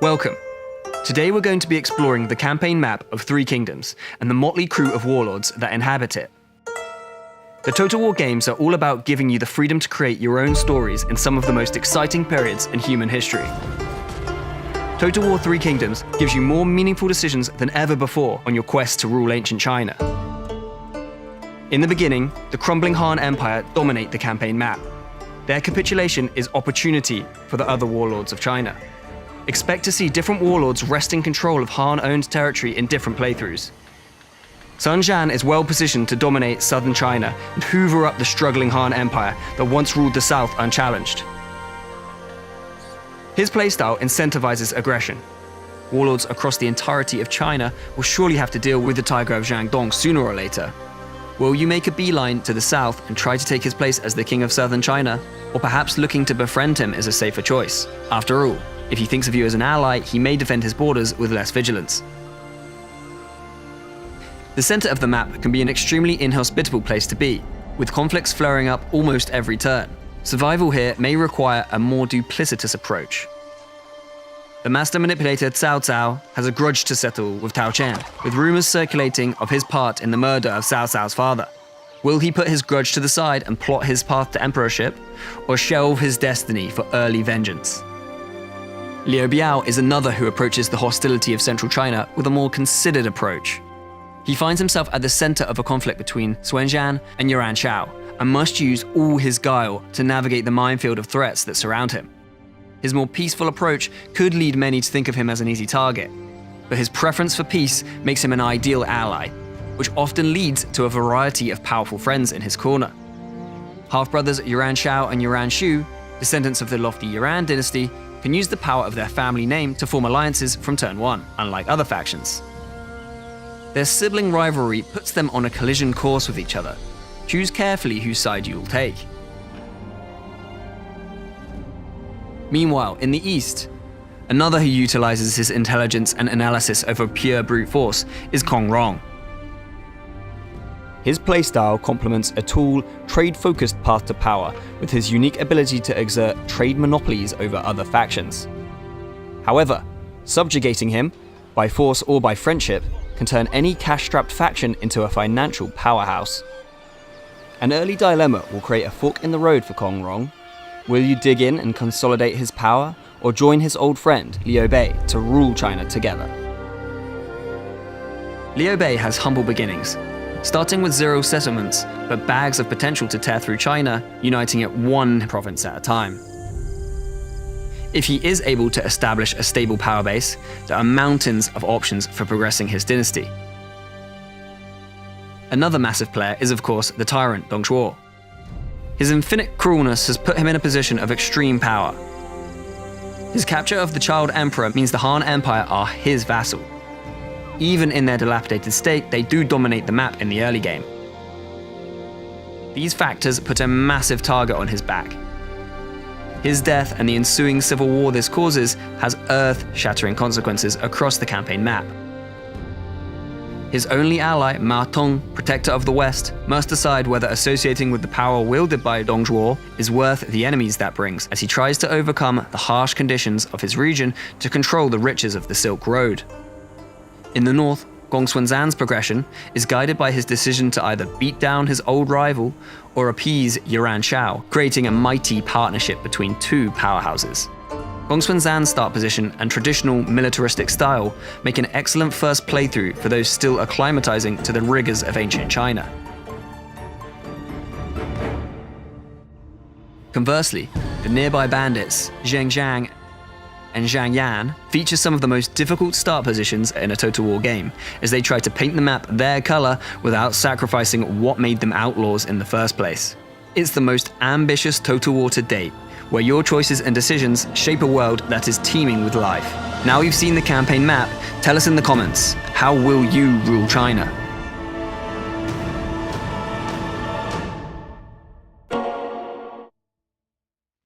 Welcome. Today we're going to be exploring the campaign map of Three Kingdoms and the motley crew of warlords that inhabit it. The Total War games are all about giving you the freedom to create your own stories in some of the most exciting periods in human history. Total War Three Kingdoms gives you more meaningful decisions than ever before on your quest to rule ancient China. In the beginning, the crumbling Han Empire dominate the campaign map. Their capitulation is opportunity for the other warlords of China. Expect to see different warlords wresting control of Han-owned territory in different playthroughs. Sun Jian is well positioned to dominate southern China and hoover up the struggling Han Empire that once ruled the south unchallenged. His playstyle incentivizes aggression. Warlords across the entirety of China will surely have to deal with the Tiger of Jiangdong sooner or later. Will you make a beeline to the south and try to take his place as the king of southern China? Or perhaps looking to befriend him is a safer choice? After all, if he thinks of you as an ally, he may defend his borders with less vigilance. The center of the map can be an extremely inhospitable place to be, with conflicts flaring up almost every turn. Survival here may require a more duplicitous approach. The master manipulator Cao Cao has a grudge to settle with Tao Chen, with rumors circulating of his part in the murder of Cao Cao's father. Will he put his grudge to the side and plot his path to emperorship, or shelve his destiny for early vengeance? Liu Biao is another who approaches the hostility of central China with a more considered approach. He finds himself at the center of a conflict between Xuanzhan and Yuan Shao, and must use all his guile to navigate the minefield of threats that surround him. His more peaceful approach could lead many to think of him as an easy target, but his preference for peace makes him an ideal ally, which often leads to a variety of powerful friends in his corner. Half-brothers Yuan Shao and Yuan Shu, descendants of the lofty Yuan dynasty, can use the power of their family name to form alliances from turn one, unlike other factions. Their sibling rivalry puts them on a collision course with each other. Choose carefully whose side you will take. Meanwhile, in the east, another who utilizes his intelligence and analysis over pure brute force is Kong Rong. His playstyle complements a tall, trade-focused path to power with his unique ability to exert trade monopolies over other factions. However, subjugating him, by force or by friendship, can turn any cash-strapped faction into a financial powerhouse. An early dilemma will create a fork in the road for Kong Rong. Will you dig in and consolidate his power, or join his old friend, Liu Bei, to rule China together? Liu Bei has humble beginnings, starting with 0 settlements, but bags of potential to tear through China, uniting it one province at a time. If he is able to establish a stable power base, there are mountains of options for progressing his dynasty. Another massive player is, of course, the tyrant Dong Zhuo. His infinite cruelness has put him in a position of extreme power. His capture of the child emperor means the Han Empire are his vassal. Even in their dilapidated state, they do dominate the map in the early game. These factors put a massive target on his back. His death and the ensuing civil war this causes has earth-shattering consequences across the campaign map. His only ally, Ma Tong, protector of the West, must decide whether associating with the power wielded by Dong Zhuo is worth the enemies that brings, as he tries to overcome the harsh conditions of his region to control the riches of the Silk Road. In the north, Gongsunzan's progression is guided by his decision to either beat down his old rival or appease Yuan Shao, creating a mighty partnership between two powerhouses. Gongsunzan's start position and traditional militaristic style make an excellent first playthrough for those still acclimatizing to the rigors of ancient China. Conversely, the nearby bandits, Zhengzhang and Zhang Yan, feature some of the most difficult start positions in a Total War game, as they try to paint the map their color without sacrificing what made them outlaws in the first place. It's the most ambitious Total War to date, where your choices and decisions shape a world that is teeming with life. Now you've seen the campaign map, tell us in the comments, how will you rule China?